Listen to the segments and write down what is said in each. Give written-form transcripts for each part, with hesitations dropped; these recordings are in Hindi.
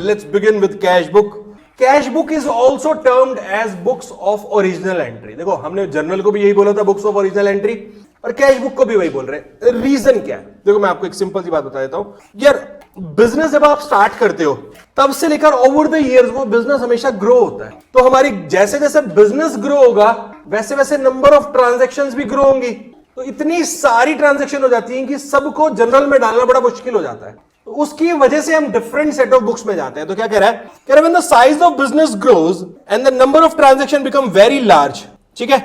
Let's begin with cash book. Cash book is also termed as books of original entry. देखो हमने जर्नल को भी यही बोला था, बुक्स ऑफ ओरिजिनल एंट्री, और कैश बुक को भी वही बोल रहे हैं. रीजन क्या है? देखो मैं आपको एक सिंपल सी बात बता देता हूं यार. बिजनेस जब आप स्टार्ट करते हो तब से लेकर ओवर द इयर्स वो बिजनेस हमेशा ग्रो होता है. तो हमारी जैसे जैसे बिजनेस ग्रो होगा वैसे वैसे नंबर ऑफ ट्रांजैक्शंस भी ग्रो होंगी. तो इतनी सारी ट्रांजैक्शन हो जाती हैं कि सबको जनरल में डालना बड़ा मुश्किल हो जाता है. तो उसकी वजह से हम डिफरेंट सेट ऑफ बुक्स में जाते हैं. तो क्या कह रहा है? कह रहा है when the size of business grows and the number of transaction become very large, ठीक है,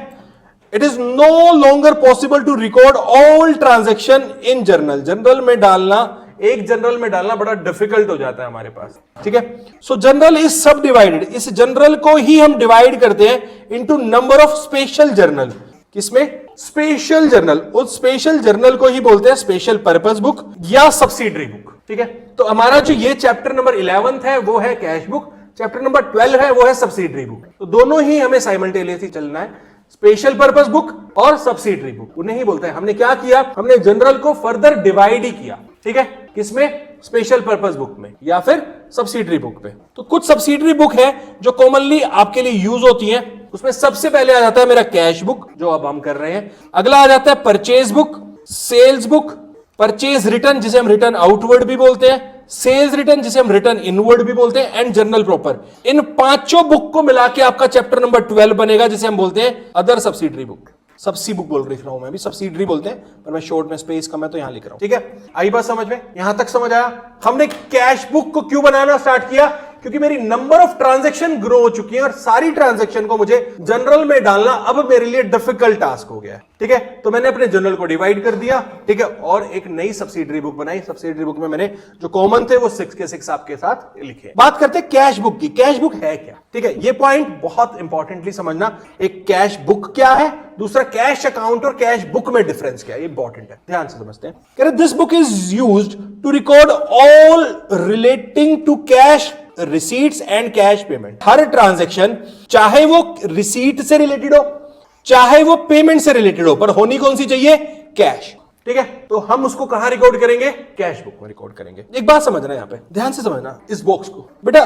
it is no longer possible to record all transaction in journal. General में डालना, एक जनरल में डालना बड़ा डिफिकल्ट हो जाता है हमारे पास, ठीक है. So journal is subdivided. इस जनरल को ही हम डिवाइड करते हैं into number of special journal. किसमें? Special journal. उस स्पेशल जर्नल को ही बोलते हैं स्पेशल पर्पस बुक या सब्सिडरी बुक, ठीक है. तो हमारा जो ये चैप्टर नंबर 11 है वो है कैश बुक, चैप्टर नंबर 12 है वो है सब्सिडरी बुक. तो दोनों ही हमें साइमल्टेनियसली चलना है, स्पेशल पर्पस बुक और सब्सिडरी बुक. उन्हें ही बोलते हैं. हमने क्या किया? हमने जनरल को फर्दर डिवाइड ही किया, ठीक है. किसमें? स्पेशल पर्पस बुक में या फिर सब्सिडरी बुक पे. तो कुछ सब्सिडरी बुक है जो कॉमनली आपके लिए यूज होती हैं. उसमें सबसे पहले आ जाता है मेरा कैश बुक जो अब हम कर रहे हैं. अगला आ जाता है purchase book, sales book, purchase return जिसे हम रिटर्न आउटवर्ड भी बोलते हैं, सेल्स रिटर्न जिसे हम रिटर्न इनवर्ड भी बोलते हैं, एंड जर्नल प्रॉपर. इन पांचों बुक को मिला के आपका चैप्टर नंबर 12 बनेगा जिसे हम बोलते हैं अदर सब्सिडरी बुक. सब्सी बुक बोल रहा हूं मैं भी, सब्सिडरी बोलते हैं पर मैं शॉर्ट में स्पेस कम है तो यहां लिख रहा हूं, ठीक है. आई बात समझ में? यहां तक समझ आया? हमने कैश बुक को क्यों बनाना स्टार्ट किया? क्योंकि मेरी नंबर ऑफ ट्रांजैक्शन ग्रो हो चुकी है और सारी ट्रांजैक्शन को मुझे जनरल में डालना अब मेरे लिए डिफिकल्ट टास्क हो गया है, ठीक है. तो मैंने अपने जनरल को डिवाइड कर दिया, ठीक है, और एक नई सब्सिडरी बुक बनाई. सब्सिडरी बुक में मैंने जो कॉमन थे वो 6 के 6 आपके साथ लिखे. बात करते हैं कैश बुक की. कैश बुक है क्या? ठीक है, ये पॉइंट बहुत इंपॉर्टेंटली समझना. एक कैश बुक क्या है, दूसरा कैश अकाउंट और कैश बुक में डिफरेंस क्या है, ये इंपॉर्टेंट है, ध्यान से समझते हैं. कह रहे this book is used to record all relating to cash receipts and cash payment. हर ट्रांजैक्शन चाहे वो रिसीट से रिलेटेड हो चाहे वो पेमेंट से रिलेटेड हो, पर होनी कौन सी चाहिए? कैश, ठीक है. तो हम उसको कहां रिकॉर्ड करेंगे? कैश बुक में रिकॉर्ड करेंगे. एक बात समझना, यहां पे ध्यान से समझना इस बॉक्स को. बेटा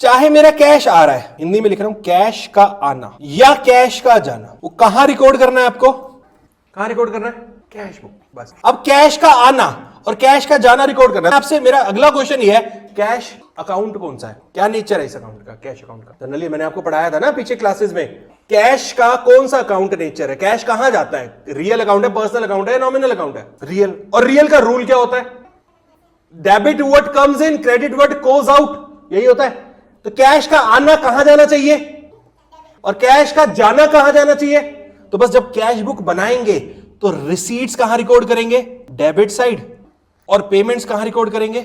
चाहे मेरा कैश आ रहा है, हिंदी में लिख रहा हूं कैश का आना या कैश का जाना, वो कहां रिकॉर्ड करना है आपको? कहां रिकॉर्ड करना है? कैश बुक, बस. अब कैश का आना और कैश का जाना रिकॉर्ड करना है. आपसे मेरा अगला क्वेश्चन ये है, कैश अकाउंट कौन सा है? क्या नेचर है इस अकाउंट का, कैश अकाउंट का? जनरली मैंने आपको पढ़ाया था ना पीछे क्लासेस में, कैश का कौन सा अकाउंट नेचर है, कैश कहां जाता है? रियल अकाउंट है, पर्सनल अकाउंट है, नॉमिनल अकाउंट है? रियल. और रियल का रूल क्या होता है? Debit what comes in, credit what goes out, यही होता है. तो कैश का आना कहां जाना चाहिए और कैश का जाना कहां जाना चाहिए? तो बस जब कैश बुक बनाएंगे तो रिसीट्स कहां रिकॉर्ड करेंगे? Debit side. और पेमेंट्स कहां रिकॉर्ड करेंगे?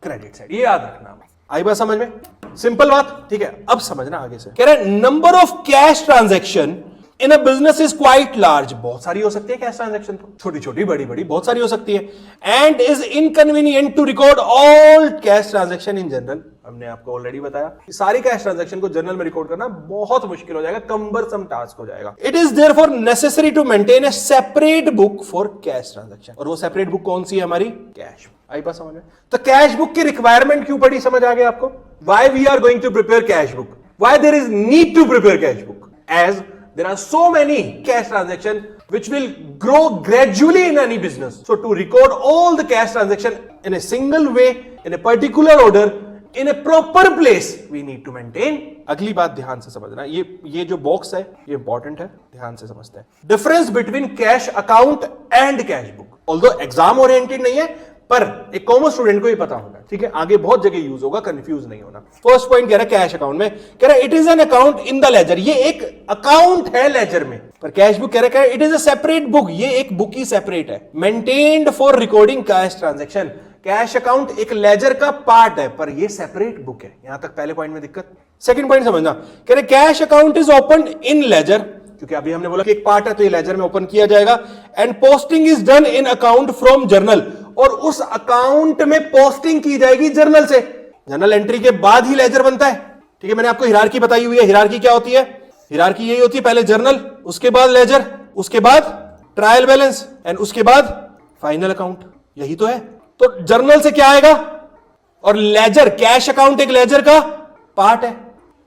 Credit side. ये याद रखना. आई बात समझ में? सिंपल बात, ठीक है. अब समझना आगे से. कह रहे number of cash transaction in a business is quite large. बहुत सारी हो सकती है कैश ट्रांजैक्शन, तो छोटी छोटी बड़ी बड़ी बहुत सारी हो सकती है. And is inconvenient to record all cash transaction in journal. हमने आपको ऑलरेडी बताया कि सारी कैश ट्रांजैक्शन को जनरल में रिकॉर्ड करना बहुत मुश्किल हो जाएगा, कम्बरसम टास्क हो जाएगा. It is therefore necessary to maintain a separate book for cash transaction. और वो सेपरेट बुक कौन सी है? हमारी कैश. आई बात समझ में? तो कैश बुक की रिक्वायरमेंट क्यों पड़ी, समझ आ गया आपको? Why we are going to prepare cash book, why there is need to prepare cash book, as there are so many cash transactions which will grow gradually in any business. So to record all the cash transaction in a single way, in a particular order, in a proper place, we need to maintain. अगली बात ध्यान से समझना, ये जो बॉक्स है ये इंपॉर्टेंट है, ध्यान से समझते हैं. Difference between cash account and cash book. Although exam oriented नहीं है पर एक कॉमर्स स्टूडेंट को ये पता होगा, ठीक है. आगे बहुत जगह यूज होगा, कंफ्यूज नहीं होना. फर्स्ट पॉइंट कह रहा है कैश अकाउंट में, कह रहा है it is an account in the ledger. ये एक अकाउंट है लेजर में. पर कैश बुक कह रहा है it is a separate book. ये एक बुक ही सेपरेट है. Maintained for recording cash transaction. Cash account एक लेजर का पार्ट है पर ये सेपरेट बुक है. यहां तक पहले पॉइंट में दिक्कत. सेकंड पॉइंट समझना, कह रहे cash account is open in ledger, क्योंकि अभी हमने बोला कि एक पार्ट है तो ये लेजर में ओपन किया जाएगा. And posting is done in account from journal. और उस अकाउंट में पोस्टिंग की जाएगी जर्नल से. जर्नल एंट्री के बाद ही लेजर बनता है, ठीक है. मैंने आपको हिरार्की बताई हुई है. हिरार्की क्या होती है? हिरार्की यही होती है, पहले जर्नल, उसके बाद लेजर, उसके बाद ट्रायल बैलेंस एंड उसके बाद फाइनल अकाउंट. यही तो है. तो जर्नल से क्या आएगा? और लेजर, कैश अकाउंट एक लेजर का पार्ट है,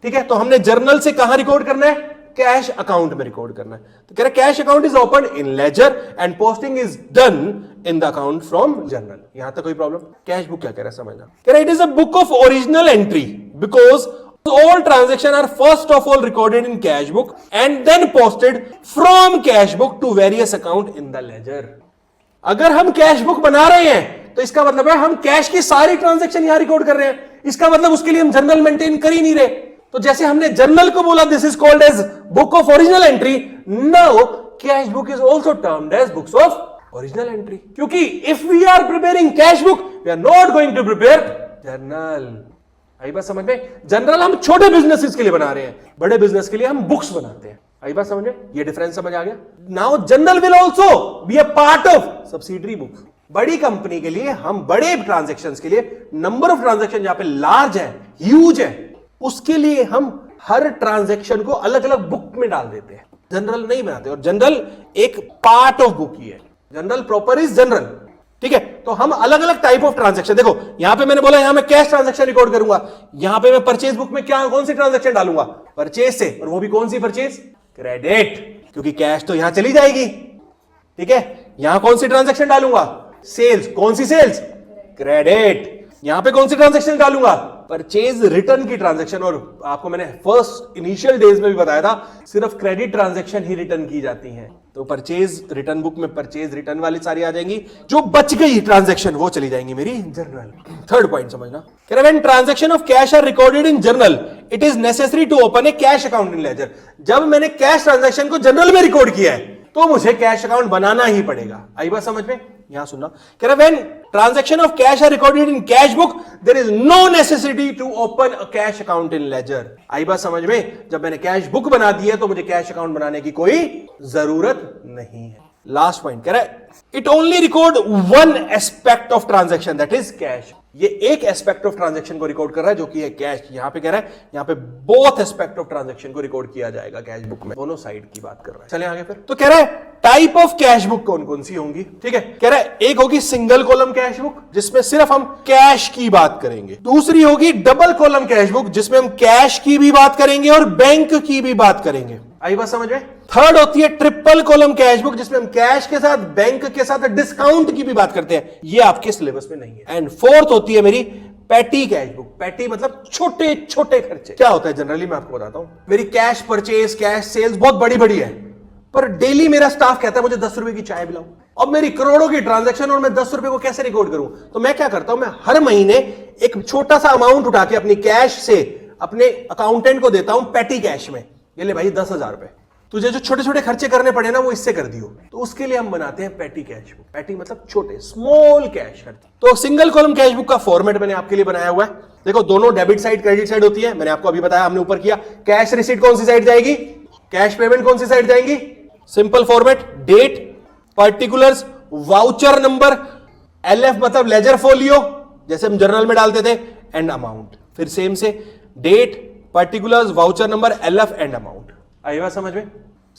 ठीक है। तो हमने जर्नल से कहां रिकॉर्ड करना है, कैश अकाउंट में रिकॉर्ड करना है। तो कह रहे cash account is open in ledger and posting is done in the account from journal. यहां तक कोई प्रॉब्लम? कैश बुक क्या कह रहा है समझना। कह रहा it is a book of original entry because all transaction are first of all recorded in cash book and then posted from cash book to various account in the ledger। अगर हम कैश बुक बना रहे हैं तो इसका मतलब है हम कैश की सारी ट्रांजैक्शन यहां रिकॉर्ड कर रहे हैं। इसका मतलब उसके लिए हम जर्नल मेंटेन कर ही नहीं रहे। तो जैसे हमने जर्नल को बोला this is called as book of original entry, now cash book is also termed as books of original entry. क्योंकि if we are preparing cash book we are not going to prepare journal. आई बात समझ में? जनरल हम छोटे बिजनेसेस के लिए बना रहे हैं, बड़े बिजनेस के लिए हम बुक्स बनाते हैं। आई बात समझ में? ये डिफरेंस समझ आ गया? Now general will also be a part of subsidiary book. बड़ी कंपनी के लिए, हम बड़े ट्रांजैक्शंस के लिए, नंबर ऑफ ट्रांजैक्शन जहां पे लार्ज है, ह्यूज है, उसके लिए हम हर ट्रांजैक्शन को अलग अलग बुक में डाल देते हैं, जनरल नहीं बनाते। और जनरल एक पार्ट ऑफ बुक ही है। जनरल प्रॉपर इज जनरल, ठीक है। तो हम अलग अलग टाइप ऑफ ट्रांजैक्शन, देखो यहां पे मैंने बोला यहां मैं कैश ट्रांजैक्शन रिकॉर्ड करूंगा, यहां पे मैं परचेज बुक में क्या कौन सी ट्रांजैक्शन डालूंगा, परचेज से, और वो भी कौन सी परचेज, क्रेडिट, क्योंकि कैश तो यहां चली जाएगी, ठीक है। यहां कौन सी ट्रांजैक्शन डालूंगा, सेल्स, कौन सी सेल्स, क्रेडिट। यहां पे कौन सी ट्रांजैक्शन डालूंगा, परचेज रिटर्न की ट्रांजैक्शन। और आपको मैंने फर्स्ट इनिशियल डेज में भी बताया था सिर्फ क्रेडिट ट्रांजैक्शन ही रिटर्न की जाती हैं। तो परचेज रिटर्न बुक में परचेज रिटर्न वाली सारी आ जाएंगी, जो बच गई ट्रांजैक्शन वो चली जाएंगी मेरी जर्नल। थर्ड पॉइंट समझना, when transaction of cash are recorded in journal it is necessary to open a cash account in ledger. जब मैंने कैश ट्रांजैक्शन को जर्नल में रिकॉर्ड किया है तो मुझे कैश अकाउंट बनाना ही पड़ेगा। आई बात समझ में? यहां सुनना, कह रहा when transaction of cash are recorded in cash book there is no necessity to open a cash account in ledger. आई बात समझ में? जब मैंने कैश बुक बना दी है तो मुझे कैश अकाउंट बनाने की कोई जरूरत नहीं है। लास्ट पॉइंट कह रहा है it only record one aspect of transaction that is cash. ये एक एस्पेक्ट ऑफ ट्रांजैक्शन को रिकॉर्ड कर रहा है जो कि है कैश। यहां पे कह रहा है यहां पे बोथ एस्पेक्ट ऑफ ट्रांजैक्शन को रिकॉर्ड किया जाएगा कैश बुक में, दोनों साइड की बात कर रहा है। चलिए आगे फिर। तो कह रहा है टाइप ऑफ कैश बुक कौन कौन सी होंगी, ठीक है। कह रहा है एक होगी सिंगल कॉलम कैश बुक जिसमें सिर्फ हम कैश की बात करेंगे। दूसरी होगी डबल कॉलम कैश बुक जिसमें हम कैश की भी बात करेंगे और बैंक की भी बात करेंगे। आई बात समझ में? थर्ड होती है ट्रिपल कॉलम कैश बुक जिसमें हम कैश के साथ, बैंक के साथ, डिस्काउंट की भी बात करते हैं। ये आपके सिलेबस में नहीं है। एंड फोर्थ होती है मेरी पैटी कैश बुक। पैटी मतलब छोटे छोटे खर्चे। क्या होता है जनरली मैं आपको बताता हूं। मेरी कैश परचेज, कैश सेल्स बहुत बड़ी बड़ी है, पर डेली मेरा स्टाफ कहता है मुझे 10 रुपए की चाय पिलाओ। अब मेरी करोड़ों की ट्रांजैक्शन और मैं 10 रुपए को कैसे रिकॉर्ड करूं? तो मैं क्या करता हूं, मैं हर महीने एक छोटा सा अमाउंट उठा के अपनी कैश से अपने अकाउंटेंट को देता हूं पैटी कैश में, ये ले भाई 10,000 रुपए, तुझे जो छोटे छोटे खर्चे करने पड़े ना वो इससे कर दियो। तो उसके लिए हम बनाते हैं पैटी कैश बुक। पैटी मतलब छोटे, स्मॉल कैश। तो सिंगल कॉलम कैश बुक का फॉर्मेट मैंने आपके लिए बनाया हुआ है। देखो दोनों डेबिट साइड क्रेडिट साइड होती है। मैंने आपको अभी बताया, हमने ऊपर किया। कैश रिसीट कौन सी साइड जाएगी, कैश पेमेंट कौन सी साइड जाएंगी। Simple format, date, particulars, voucher number, LF मतलब लेजर फोलियो जैसे हम जर्नल में डालते थे, एंड अमाउंट। फिर सेम से date, particulars, voucher number, LF and amount. आई बात समझ में?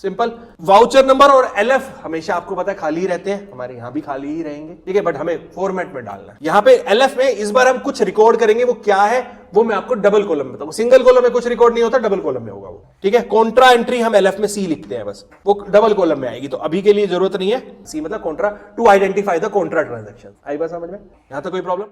सिंपल। वाउचर नंबर और एलएफ हमेशा आपको पता है खाली ही रहते हैं, हमारे यहां भी खाली ही रहेंगे, ठीक है। बट हमें फॉर्मेट में डालना है। यहां पे एलएफ में इस बार हम कुछ रिकॉर्ड करेंगे, वो क्या है वो मैं आपको डबल कॉलम में बताऊंगा। सिंगल कॉलम में कुछ रिकॉर्ड नहीं होता, डबल कॉलम में होगा वो, ठीक है। कॉन्ट्रा एंट्री हम एलएफ में सी लिखते हैं बस, वो डबल कॉलम में आएगी। तो अभी के लिए जरूरत नहीं है। सी मतलब contra, to identify the contra transaction. आई बात समझ में? यहां तक कोई प्रॉब्लम?